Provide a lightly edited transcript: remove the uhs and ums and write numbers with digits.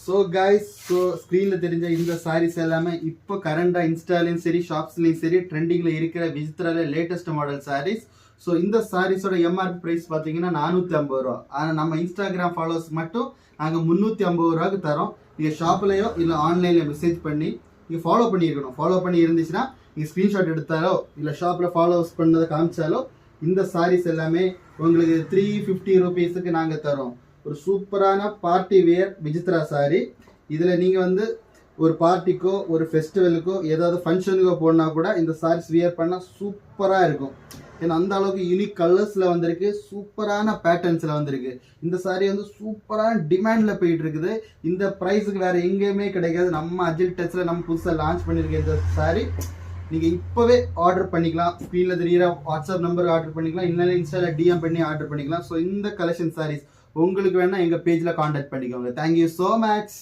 So guys, ஸ்க்ரீனில் தெரிஞ்ச இந்த சாரீஸ் எல்லாமே இப்போ கரண்டாக இன்ஸ்டாலையும் சரி ஷாப்ஸ்லையும் சரி ட்ரெண்டிங்கில் இருக்கிற விசித்ரால லேட்டஸ்ட் மாடல் சாரீஸ். ஸோ இந்த சாரீஸோட எம்ஆர்பி ப்ரைஸ் பார்த்தீங்கன்னா 450 ரூபா. ஆனால் நம்ம இன்ஸ்டாகிராம் ஃபாலோவர்ஸ் மட்டும் நாங்கள் 350 ரூபாய்க்கு தரோம். நீங்கள் ஷாப்லையோ இல்லை ஆன்லைனில் மெசேஜ் பண்ணி நீங்கள் ஃபாலோ பண்ணியிருக்கணும். ஃபாலோ பண்ணி இருந்துச்சுன்னா நீங்கள் ஸ்க்ரீன்ஷாட் எடுத்தாலோ இல்லை ஷாப்பில் ஃபாலோவர்ஸ் பண்ணதை காமிச்சாலோ இந்த சாரீஸ் எல்லாமே உங்களுக்கு 350 ருபீஸுக்கு நாங்கள் தரோம். ஒரு சூப்பரான பார்ட்டி வேர் விசித்ரா சாரி. இதில் நீங்கள் ஒரு பார்ட்டிக்கோ ஒரு ஃபெஸ்டிவலுக்கோ ஏதாவது ஃபங்க்ஷனுக்கோ போனால் கூட இந்த சாரீஸ் வியர் பண்ணால் சூப்பராக இருக்கும். ஏன்னா அந்த அளவுக்கு யூனிக் கலர்ஸில் வந்திருக்கு, சூப்பரான பேட்டர்ன்ஸில் வந்திருக்கு. இந்த சாரீ சூப்பரான டிமாண்டில் போயிட்டு இருக்குது. இந்த ப்ரைஸுக்கு வேறு எங்கேயுமே கிடைக்காது. நம்ம அஜில் டச்சில் நம்ம புதுசாக லான்ச் பண்ணியிருக்க இந்த சாரீ நீங்கள் இப்போவே ஆர்டர் பண்ணிக்கலாம். ஸ்க்ரீனில் தெரிகிற வாட்ஸ்அப் நம்பருக்கு ஆர்டர் பண்ணிக்கலாம், இல்லைன்னா இன்ஸ்டாவில் டிஎம் பண்ணி ஆர்டர் பண்ணிக்கலாம். ஸோ இந்த கலெக்ஷன் சாரீஸ் உங்களுக்கு வேணால் எங்கள் பேஜில் காண்டாக்ட் பண்ணிக்கோங்க. Thank you so much.